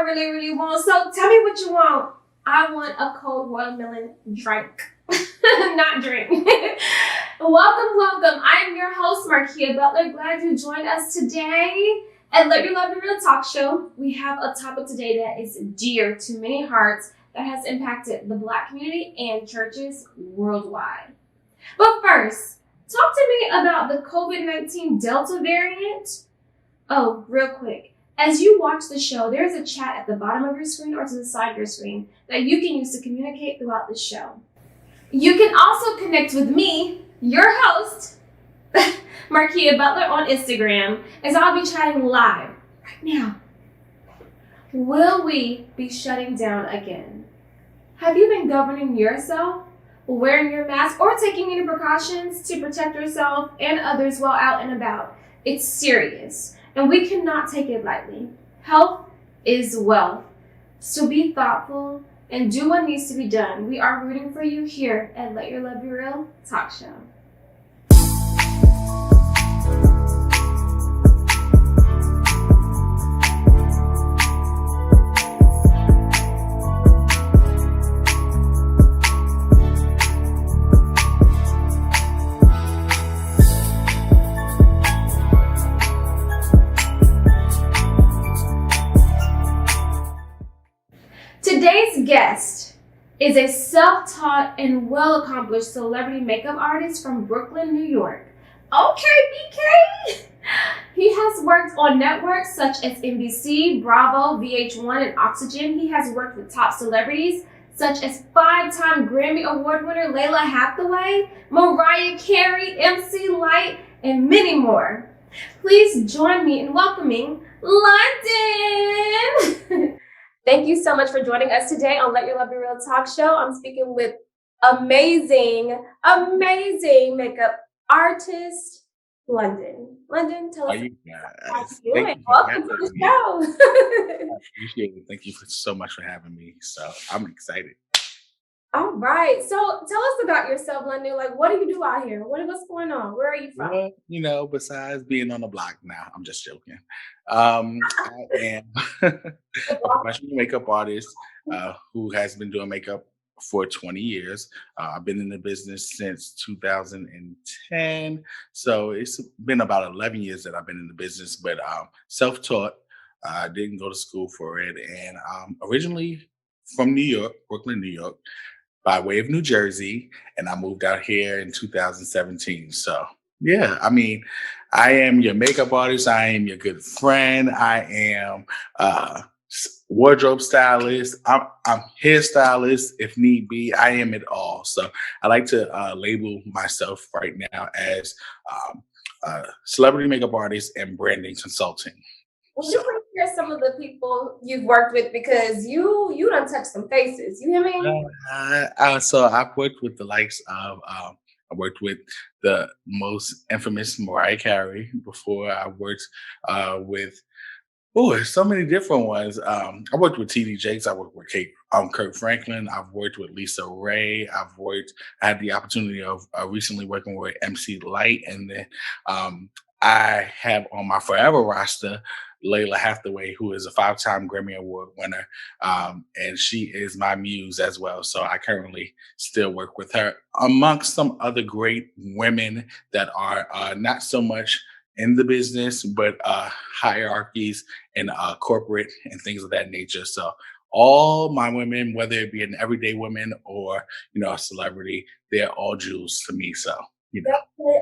really want. So tell me what you want. I want a cold watermelon drink, not drink. Welcome. I am your host, Markia Butler. Glad you joined us today at Let Your Love Be Real Talk Show. We have a topic today that is dear to many hearts that has impacted the Black community and churches worldwide. But first, talk to me about the COVID-19 Delta variant. Oh, real quick. As you watch the show, there's a chat at the bottom of your screen or to the side of your screen that you can use to communicate throughout the show. You can also connect with me, your host, Markia Butler, on Instagram, as I'll be chatting live right now. Will we be shutting down again? Have you been governing yourself, wearing your mask, or taking any precautions to protect yourself and others while out and about? It's serious, and we cannot take it lightly. Health is wealth. So be thoughtful and do what needs to be done. We are rooting for you here at Let Your Love Be Real Talk Show. Today's guest is a self-taught and well-accomplished celebrity makeup artist from Brooklyn, New York. Okay, BK! He has worked on networks such as NBC, Bravo, VH1, and Oxygen. He has worked with top celebrities such as 5-time Grammy Award winner Layla Hathaway, Mariah Carey, MC Lyte, and many more. Please join me in welcoming Londyn! Thank you so much for joining us today on Let Your Love Be Real Talk Show. I'm speaking with amazing makeup artist, Londyn. Londyn, tell us how you're doing. Welcome to the show. I appreciate it. Thank you so much for having me. So I'm excited. All right. So tell us about yourself, Londyn. Like, what do you do out here? What's going on? Where are you from? Well, besides being on the block now, I'm just joking. I am a professional makeup artist who has been doing makeup for 20 years. I've been in the business since 2010. So it's been about 11 years that I've been in the business, but self-taught. I didn't go to school for it. And originally from New York, Brooklyn, New York, by way of New Jersey, and I moved out here in 2017. So yeah, I mean, I am your makeup artist. I am your good friend. I am wardrobe stylist. I'm hairstylist if need be. I am it all. So I like to label myself right now as celebrity makeup artist and branding consulting. Well, you can hear some of the people you've worked with because you done touched some faces. You hear me? So I've worked with the likes of I worked with the most infamous Mariah Carey before. I worked with so many different ones. I worked with TD Jakes. I worked with Kirk Franklin. I've worked with Lisa Ray. I had the opportunity of recently working with MC Lyte, and then I have on my forever roster Layla Hathaway, who is a 5-time Grammy Award winner, and she is my muse as well. So I currently still work with her, amongst some other great women that are not so much in the business, but hierarchies and corporate and things of that nature. So all my women, whether it be an everyday woman or a celebrity, they're all jewels to me. So They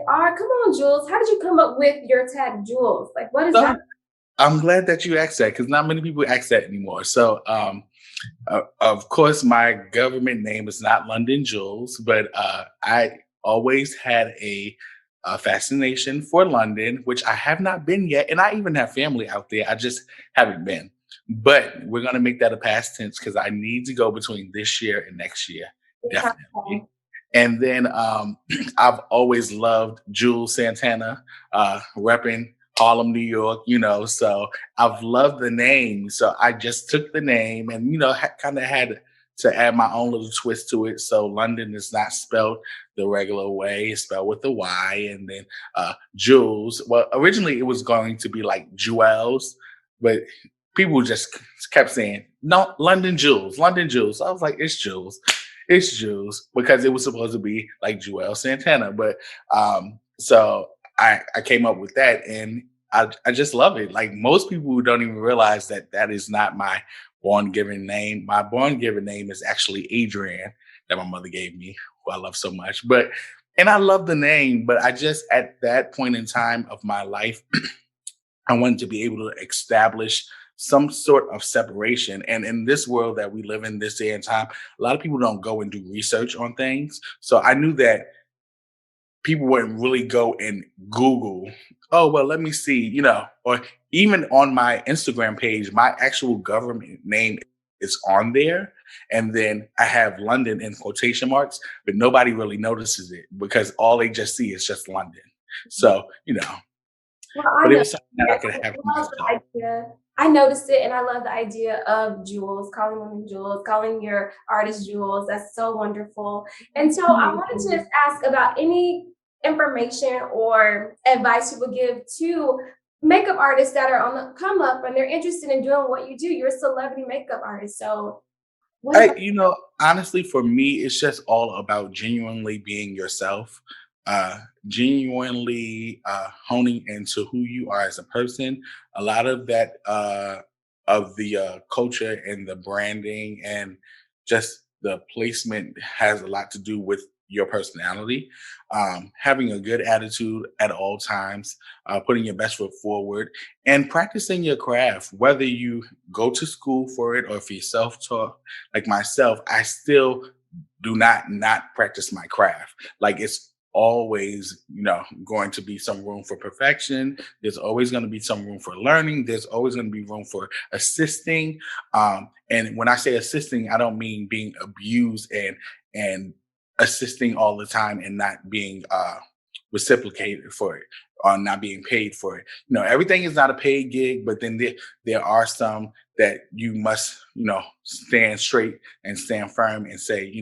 are. Come on, Jules. How did you come up with your tag, Jules? Like, what is that? I'm glad that you asked that because not many people ask that anymore. So, of course, my government name is not Londyn Juwelz, but I always had a fascination for London, which I have not been yet. And I even have family out there. I just haven't been. But we're going to make that a past tense because I need to go between this year and next year. Definitely. And then I've always loved Jules Santana, repping Harlem, New York, so I've loved the name. So I just took the name and, kind of had to add my own little twist to it. So Londyn is not spelled the regular way. It's spelled with a Y. And then Jules, well, originally it was going to be like Juwelz, but people just kept saying, "No, Londyn Juwelz, Londyn Juwelz." I was like, "It's Jules, it's Jules," because it was supposed to be like Joel Santana. But so I came up with that, and I just love it. Like most people don't even realize that that is not my born given name. My born given name is actually Adrian that my mother gave me, who I love so much. But and I love the name, but I just at that point in time of my life I wanted to be able to establish some sort of separation. And in this world that we live in this day and time, a lot of people don't go and do research on things. So I knew that people wouldn't really go and Google, oh, well, let me see, or even on my Instagram page, my actual government name is on there. And then I have London in quotation marks, but nobody really notices it because all they just see is just London. So, Well, I but it know. was something that I could have for I love myself. the idea. I noticed it, and I love the idea of jewels, calling women jewels, calling your artist jewels. That's so wonderful. And so I wanted to just ask about any information or advice you would give to makeup artists that are on the come up and they're interested in doing what you do. You're a celebrity makeup artist. So what I, about honestly, for me, it's just all about genuinely being yourself, genuinely honing into who you are as a person. A lot of that of the culture and the branding and just the placement has a lot to do with your personality. Having a good attitude at all times, putting your best foot forward, and practicing your craft, whether you go to school for it or if you're self-taught like myself, I still do not practice my craft. Like it's always, going to be some room for perfection. There's always going to be some room for learning. There's always going to be room for assisting. And when I say assisting, I don't mean being abused and assisting all the time and not being reciprocated for it or not being paid for it. Everything is not a paid gig, but then there are some that you must, stand straight and stand firm and say,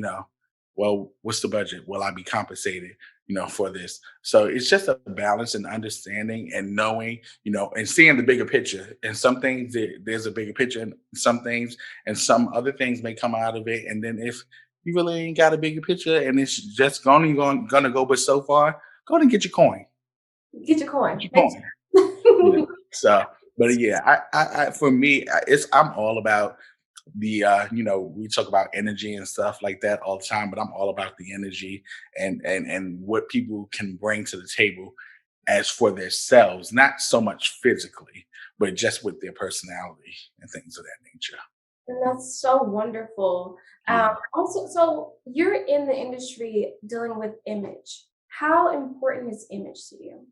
well, what's the budget? Will I be compensated, for this? So it's just a balance and understanding and knowing, and seeing the bigger picture. And some things there's a bigger picture and some things and some other things may come out of it. And then if you really ain't got a bigger picture and it's just gonna go but so far, go and get your coin. get your Get coin? your Thank coin. Yeah. you. So, but yeah, I for me, I'm all about the we talk about energy and stuff like that all the time, but I'm all about the energy and what people can bring to the table as for themselves, not so much physically, but just with their personality and things of that nature. And that's so wonderful. Yeah. Also, so you're in the industry dealing with image. How important is image to you?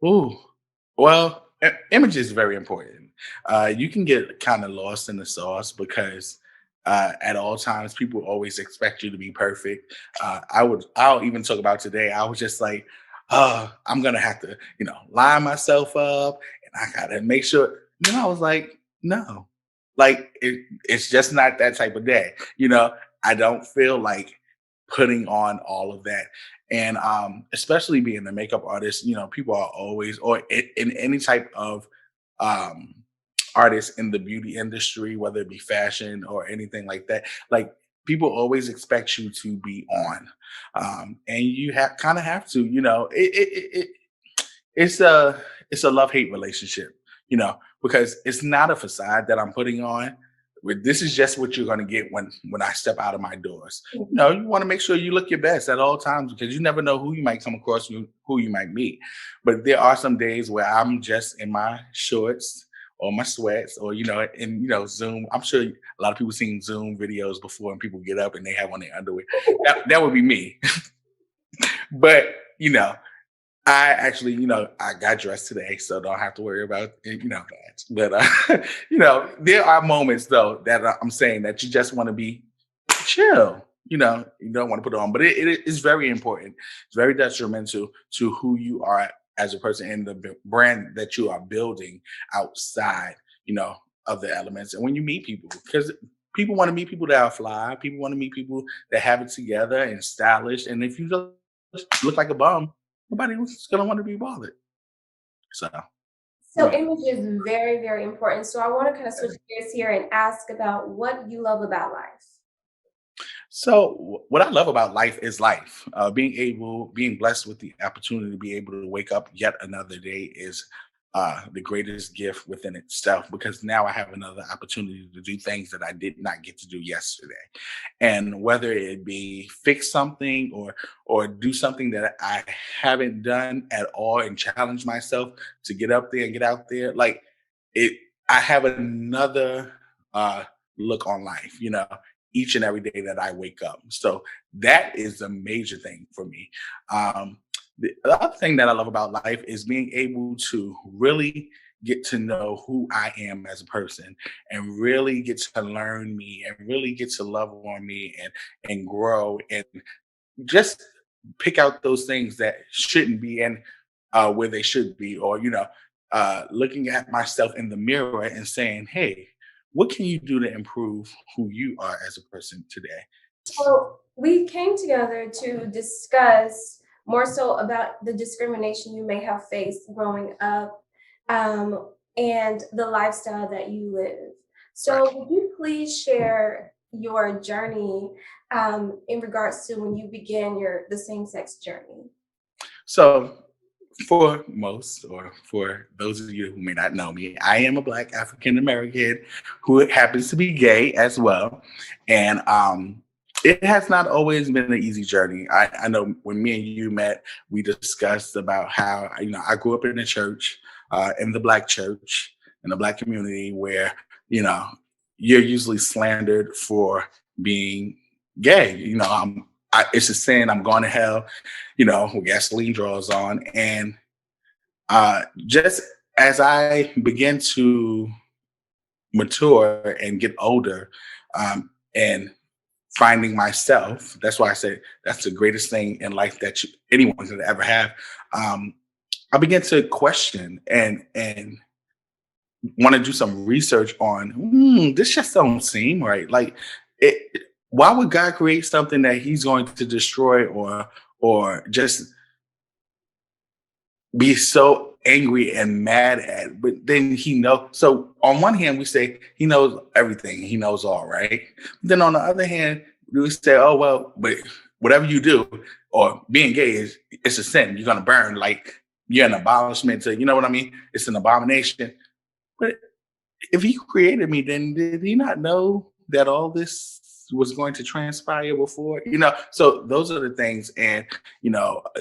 Ooh. Well, image is very important. You can get kind of lost in the sauce because at all times people always expect you to be perfect. I'll even talk about today. I was just like, I'm gonna have to, line myself up and I gotta make sure. I was like, no, like it's just not that type of day. I don't feel like putting on all of that. And especially being a makeup artist, people are always, or in any type of um, artist in the beauty industry, whether it be fashion or anything like that, like people always expect you to be on. And you have kind of have to, it's a it's a love hate relationship, because it's not a facade that I'm putting on. This is just what you're going to get when I step out of my doors. You want to make sure you look your best at all times because you never know who you might come across, who you might meet. But there are some days where I'm just in my shorts or my sweats or and Zoom. I'm sure a lot of people seen Zoom videos before and people get up and they have on their underwear. That would be me. But I actually, I got dressed today, so don't have to worry about that. But there are moments though that I'm saying that you just want to be chill. You don't want to put it on, but it is very important. It's very detrimental to who you are as a person and the brand that you are building outside, of the elements. And when you meet people, because people want to meet people that are fly, people want to meet people that have it together and stylish. And if you just look like a bum, nobody was gonna want to be bothered. So So image is very, very important. So I want to kind of switch gears here and ask about what you love about life. So, what I love about life is life. Being blessed with the opportunity to be able to wake up yet another day is the greatest gift within itself, because now I have another opportunity to do things that I did not get to do yesterday. And whether it be fix something or do something that I haven't done at all and challenge myself to get up there and get out there, like it, I have another uh, look on life. Each and every day that I wake up. So that is a major thing for me. Um, the other thing that I love about life is being able to really get to know who I am as a person, and really get to learn me, and really get to love on me, and grow, and just pick out those things that shouldn't be in where they should be, or looking at myself in the mirror and saying, hey, what can you do to improve who you are as a person today? So we came together to discuss more so about the discrimination you may have faced growing up, and the lifestyle that you live. Right. So would you please share your journey in regards to when you began the same sex journey? So, for most, or for those of you who may not know me, I am a Black African American who happens to be gay as well. And it has not always been an easy journey. I know when me and you met, we discussed about how, I grew up in the church, in the Black church, in the Black community, where, you know, you're usually slandered for being gay. It's a sin. I'm going to hell, with gasoline draws on. And just as I begin to mature and get older, and finding myself, that's why I say that's the greatest thing in life that anyone could ever have. Um, I began to question and want to do some research on, this just don't seem right. Like, why would God create something that He's going to destroy, or just be so angry and mad at? But then He knows. So on one hand, we say He knows everything, He knows all, right? Then on the other hand, we say, oh well, but whatever you do, or being gay it's a sin. You're gonna burn. Like, you're an abolishment to, you know what I mean? It's an abomination. But if He created me, then did He not know that all this was going to transpire before? So those are the things. And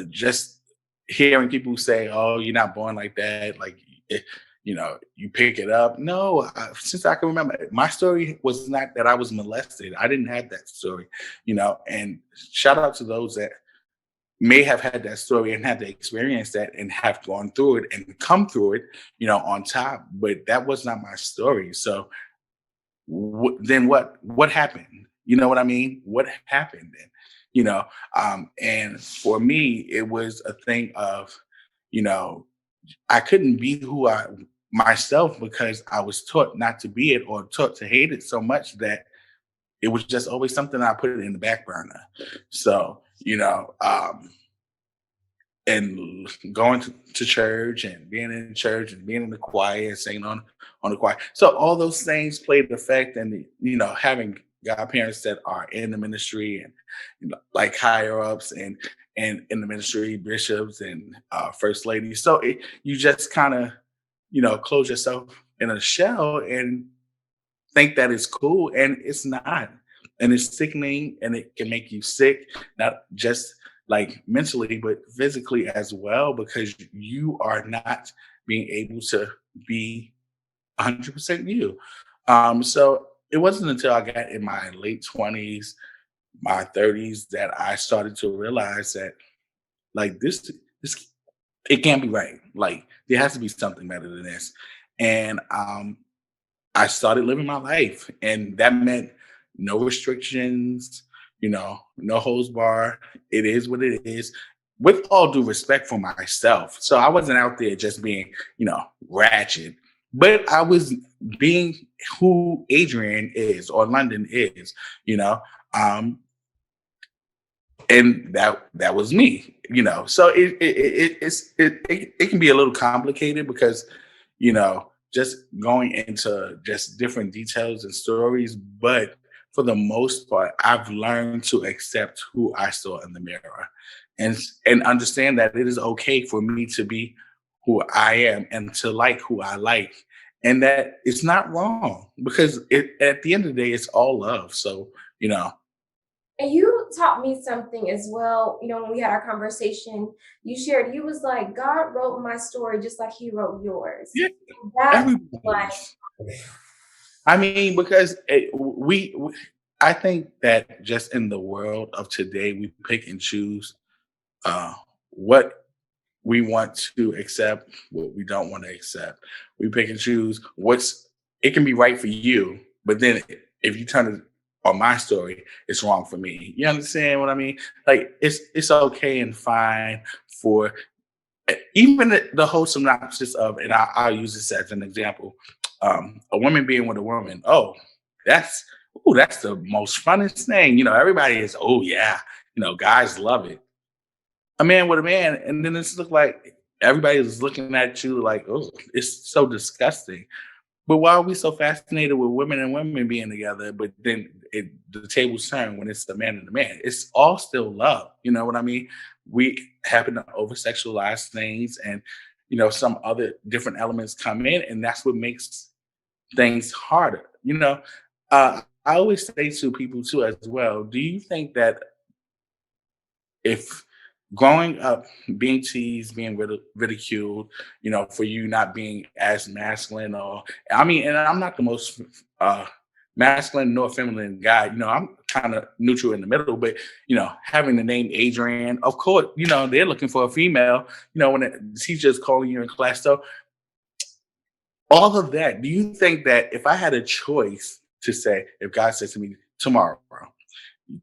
just hearing people say, oh, you're not born like that, like, eh, you pick it up. No, since I can remember, my story was not that I was molested. I didn't have that story. And shout out to those that may have had that story and had to experience that and have gone through it and come through it, on top. But that was not my story. So then what happened? You know what I mean? What happened then? And for me, it was a thing of, you know, I couldn't be who I myself, because I was taught not to be it, or taught to hate it so much that it was just always something I put it in the back burner. So, and going to church, and being in church, and being in the choir and singing on the choir. So all those things played an effect. And having godparents that are in the ministry, and like higher ups, and in the ministry, bishops, and first ladies. So you just kind of close yourself in a shell and think that it's cool, and it's not. And it's sickening, and it can make you sick, not just like mentally, but physically as well, because you are not being able to be 100% you. So it wasn't until I got in my late 20s, my 30s, that I started to realize that, like, this it can't be right. Like, there has to be something better than this. And I started living my life, and that meant no restrictions, no holds bar. It is what it is, with all due respect for myself. So I wasn't out there just being, ratchet, but I was being who Adrian is, or London is, you know. Um, and that was me. So it can be a little complicated, because just going into just different details and stories. But for the most part, I've learned to accept who I saw in the mirror and understand that it is okay for me to be who I am and to like who I like. And that it's not wrong because at the end of the day, it's all love. So, you know, And you taught me something as well. When we had our conversation, you shared, you was like, God wrote my story just like he wrote yours. yeah, That like, everybody's. I mean, because I think that just in the world of today, we pick and choose uh, what we want to accept, what we don't want to accept. We pick and choose it can be right for you, but then if you turn it on my story, it's wrong for me. You understand what I mean? Like it's okay and fine for even the whole synopsis of, and I'll use this as an example, a woman being with a woman. That's that's the most funnest thing. Everybody is, oh yeah, guys love it. A man with a man, and then it's look like everybody is looking at you like, oh, it's so disgusting. But why are we so fascinated with women and women being together? But then the tables turn when it's the man and the man. It's all still love. You know what I mean? We happen to over sexualize things, and some other different elements come in, and that's what makes things harder. I always say to people too as well. Do you think that if growing up being teased, being ridiculed, for you not being as masculine, or I mean, and I'm not the most uh masculine nor feminine guy, I'm kind of neutral in the middle, but having the name Adrian, of course, they're looking for a female, when the teacher's calling you in class. So all of that, do you think that if I had a choice to say, if God says to me tomorrow,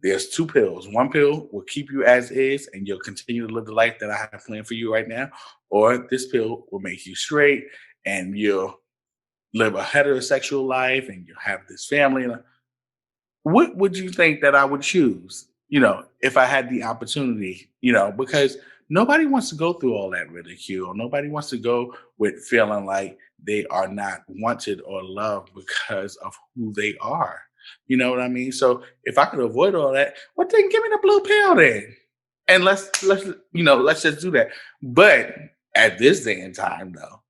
there's two pills. One pill will keep you as is, and you'll continue to live the life that I have planned for you right now. Or this pill will make you straight, and you'll live a heterosexual life, and you'll have this family. What would you think that I would choose? If I had the opportunity. Because nobody wants to go through all that ridicule. Nobody wants to go with feeling like they are not wanted or loved because of who they are. You know what I mean? So if I could avoid all that, well, then give me the blue pill then, and let's just do that. But at this day and time, though,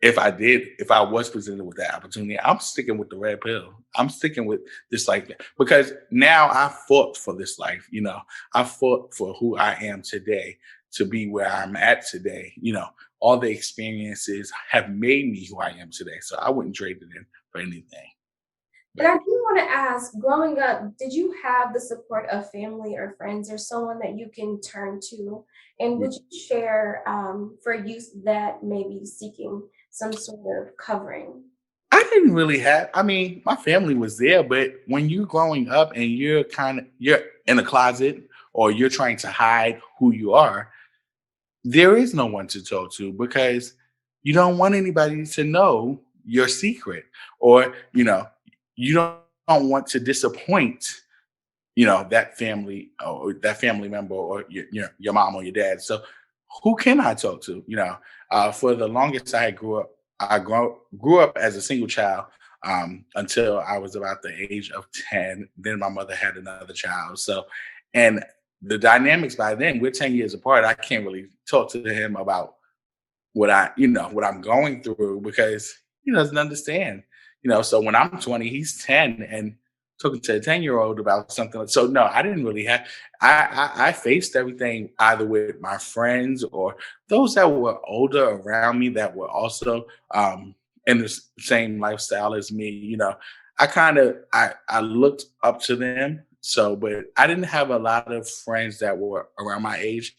if I was presented with that opportunity, I'm sticking with the red pill. I'm sticking with this life because now I fought for this life. I fought for who I am today to be where I'm at today. All the experiences have made me who I am today. So I wouldn't trade it in for anything. and But I do want to ask, growing up, did you have the support of family or friends or someone that you can turn to? And would you share for youth that may be seeking some sort of covering? I didn't really have. I mean, my family was there, but when you're growing up and you're in a closet or you're trying to hide who you are, there is no one to talk to because you don't want anybody to know your secret, or you don't want to disappoint that family or that family member or your mom or your dad. So who can I talk to? For the longest I grew up as a single child, until I was about the age of 10. Then my mother had another child. So, and the dynamics by then, we're 10 years apart. I can't really talk to him about what I'm going through because he doesn't understand. So when I'm 20, he's 10 and talking to a 10-year-old about something. So no, I didn't really have I faced everything either with my friends or those that were older around me that were also in the same lifestyle as me. I looked up to them. So, but I didn't have a lot of friends that were around my age,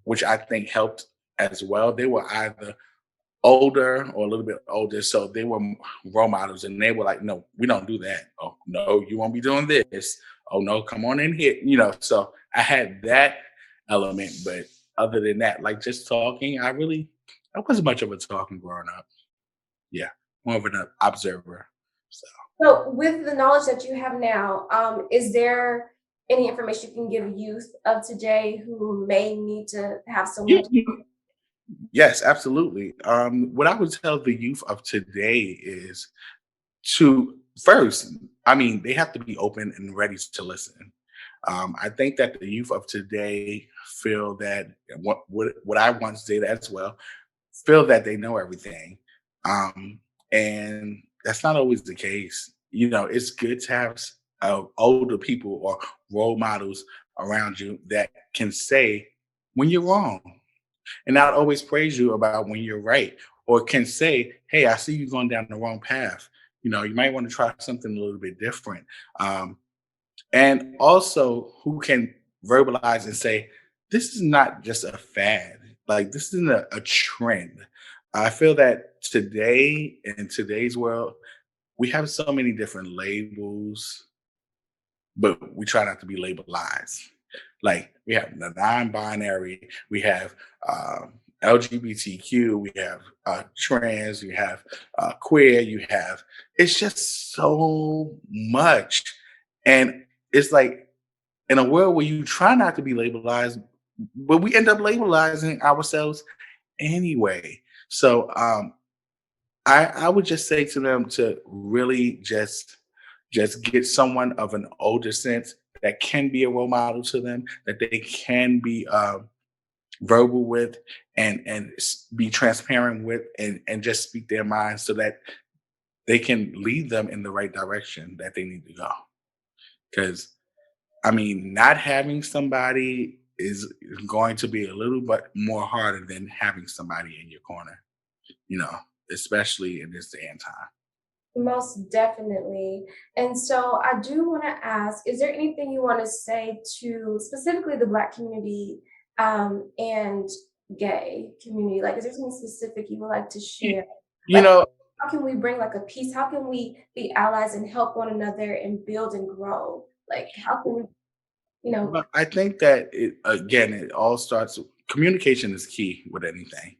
which I think helped as well. They were either older or a little bit older, so they were role models, and they were like, "No, we don't do that. Oh no, you won't be doing this. Oh no, come on in here." So I had that element, but other than that, like just talking, I wasn't much of a talking growing up. Yeah, more of an observer. So So, with the knowledge that you have now, is there any information you can give youth of today who may need to have someone yeah, to? Yes, absolutely. What I would tell the youth of today is to first, I mean, they have to be open and ready to listen. I think that the youth of today feel that what I once did as well, feel that they know everything. Um, and that's not always the case. You know, it's good to have older people or role models around you that can say when you're wrong and not always praise you about when you're right, or can say, "Hey, I see you going down the wrong path. You know, you might want to try something a little bit different." And also, who can verbalize and say, "This is not just a fad. Like this isn't a trend." I feel that today in today's world, we have so many different labels, but we try not to be labelized. Like we have the non-binary, we have LGBTQ, we have trans, you have queer, you have. It's just so much, and it's like in a world where you try not to be labelized, but we end up labelizing ourselves anyway. So I would just say to them to really just get someone of an older sense that can be a role model to them, that they can be verbal with, and be transparent with, and just speak their mind so that they can lead them in the right direction that they need to go. Because I mean, not having somebody is going to be a little bit more harder than having somebody in your corner, you know, especially in this day and time. Most definitely. And so I do want to ask, is there anything you want to say to specifically the Black community and gay community? Like, is there something specific you would like to You, share? you Like, know, how can we bring like a peace? How can we be allies and help one another and build and grow? Like, how can we, you know, well, I think that it all starts. Communication is key with anything,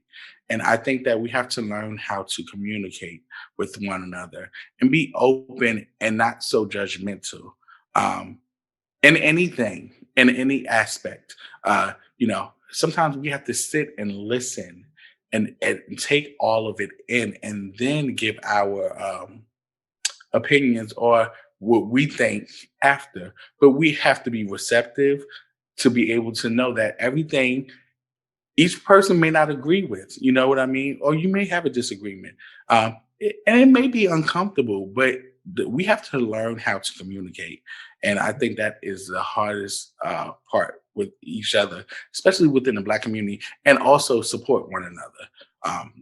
and I think that we have to learn how to communicate with one another and be open and not so judgmental. Um, in anything, in any aspect. Sometimes we have to sit and listen and take all of it in, and then give our opinions or what we think after. But we have to be receptive to be able to know that everything each person may not agree with, you know what I mean? Or you may have a disagreement. And it may be uncomfortable, but we have to learn how to communicate. And I think that is the hardest part with each other, especially within the Black community, and also support one another.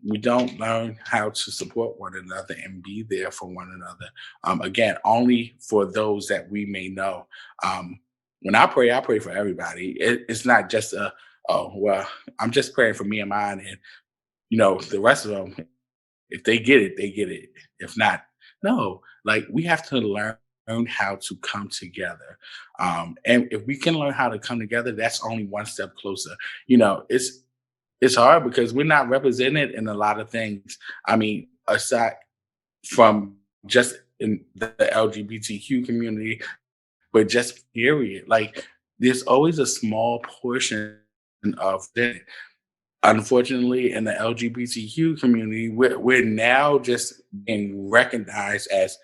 We don't learn how to support one another and be there for one another. Again, only for those that we may know. When I pray for everybody. It's not just a, oh, well, I'm just praying for me and mine, and the rest of them, if they get it, they get it. If not, no. Like we have to learn how to come together, and if we can learn how to come together, that's only one step closer. It's hard because we're not represented in a lot of things. I mean, aside from just in the LGBTQ community, but just period. Like there's always a small portion of that. Unfortunately, in the LGBTQ community, we're now just being recognized as,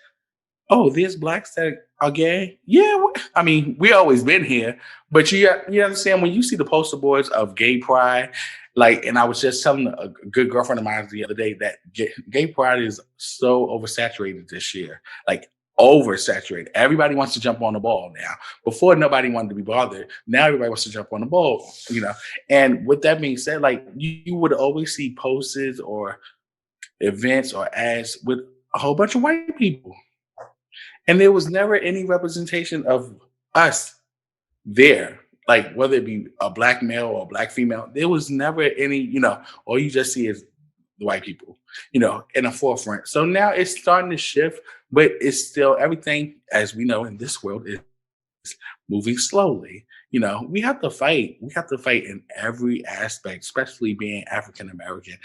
oh, there's blacks that are gay. Yeah, I mean, we always been here, but you understand when you see the poster boards of gay pride, like, and I was just telling a good girlfriend of mine the other day that gay pride is so oversaturated this year, like oversaturated. Everybody wants to jump on the ball now. Before, nobody wanted to be bothered. Now everybody wants to jump on the ball, you know. And with that being said, like you would always see posters or events or ads with a whole bunch of white people, and there was never any representation of us there. Like whether it be a black male or a black female, there was never any, all you just see is the white people, in the forefront. So now it's starting to shift, but it's still everything, as we know in this world, is moving slowly. We have to fight. We have to fight in every aspect, especially being African American.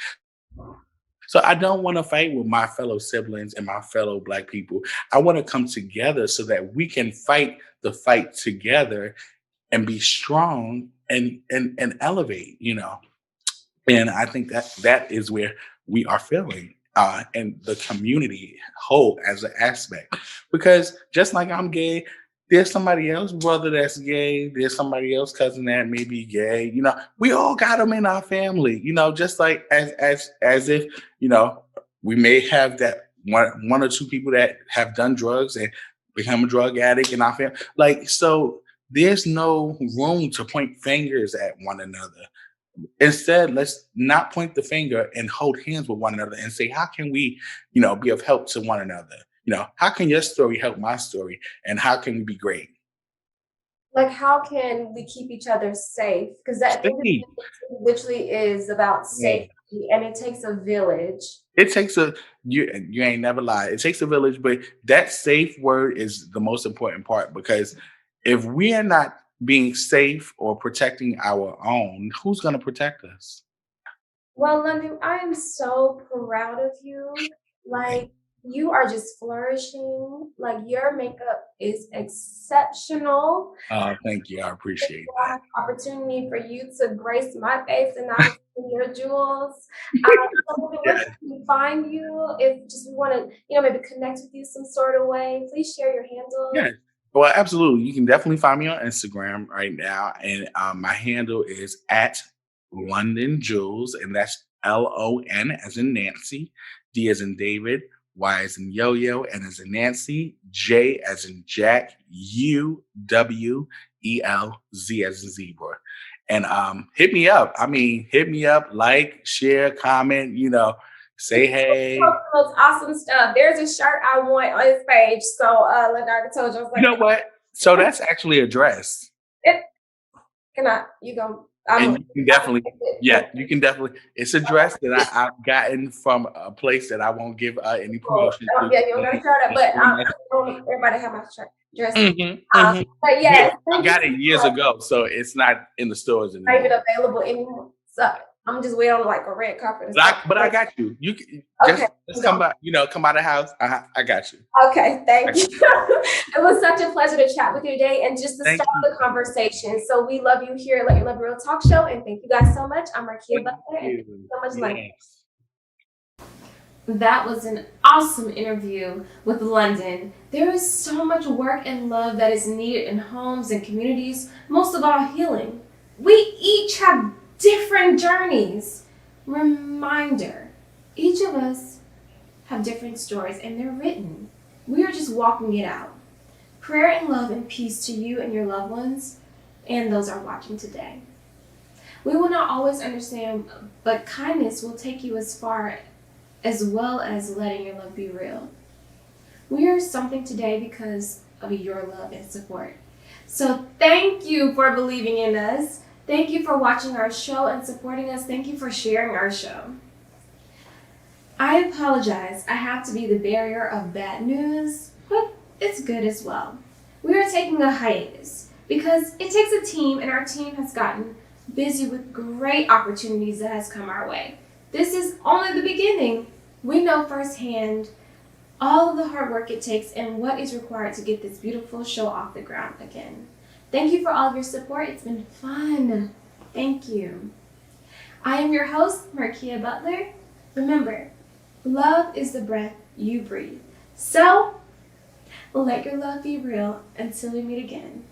So I don't want to fight with my fellow siblings and my fellow black people. I want to come together so that we can fight the fight together and be strong and elevate. And I think that is where we are feeling, and the community whole as an aspect. Because just like I'm gay, there's somebody else brother that's gay. There's somebody else cousin that may be gay. We all got them in our family. Just like as if we may have that one or two people that have done drugs and become a drug addict in our family. Like so, there's no room to point fingers at one another. Instead, let's not point the finger and hold hands with one another and say, how can we, be of help to one another? How can your story help my story? And how can we be great? Like, how can we keep each other safe? Because that thing Stay. literally is about Yeah. safety, and it takes a village. It takes you ain't never lied. It takes a village, but that safe word is the most important part because if we are not being safe or protecting our own, who's gonna protect us? Well, London, I am so proud of you. Like, you are just flourishing. Like, your makeup is exceptional. Thank you. I appreciate I that. have opportunity for you to grace my face and not your jewels. So where Yeah. can we find you? If just we want to, maybe connect with you some sort of way, please share your Yeah. handle. Well, absolutely. You can definitely find me on Instagram right now. And my handle is at Londyn Juwelz, and that's LON as in Nancy, D as in David, Y as in Yo Yo, N as in Nancy, J as in Jack, UWELZ as in zebra. And hit me up. I mean, hit me up, like, share, comment, say hey. The most awesome stuff. There's a shirt I want on his page. So, Leonardo told you, I was You like, know what? So that's actually a dress. it, can I? You go. And I'm. you can definitely, yeah, you can definitely. It's a dress that I've gotten from a place that I won't give any Cool. promotion to. Yeah, you don't gotta share that, but I don't want everybody to have my shirt dress. Hmm. But Yeah, yes, I thank you got so it years much. ago, so it's not in the stores Not even anymore. available anymore. So I'm just waiting on like a red carpet or But something. I got you. You can Okay, just come by, come by the house. I got you. okay, thank you. It was such a pleasure to chat with you today and just to Thank start you. the conversation. So we love you here at Let Your Love Be Real Talk Show, and thank you guys so much. I'm Markia Thank Butler, and thank you you. so much, Londyn. Yes. That was an awesome interview with Londyn. There is so much work and love that is needed in homes and communities, most of all healing. We each have different journeys. Reminder, each of us have different stories and they're written. We are just walking it out. Prayer and love and peace to you and your loved ones and those are watching today. We will not always understand, but kindness will take you as far as well as letting your love be real. We are something today because of your love and support. So thank you for believing in us. Thank you for watching our show and supporting us. Thank you for sharing our show. I apologize. I have to be the bearer of bad news, but it's good as well. We are taking a hiatus because it takes a team, and our team has gotten busy with great opportunities that has come our way. This is only the beginning. We know firsthand all of the hard work it takes and what is required to get this beautiful show off the ground again. Thank you for all of your support. It's been fun. Thank you. I am your host, Markia Butler. Remember, love is the breath you breathe. So, let your love be real until we meet again.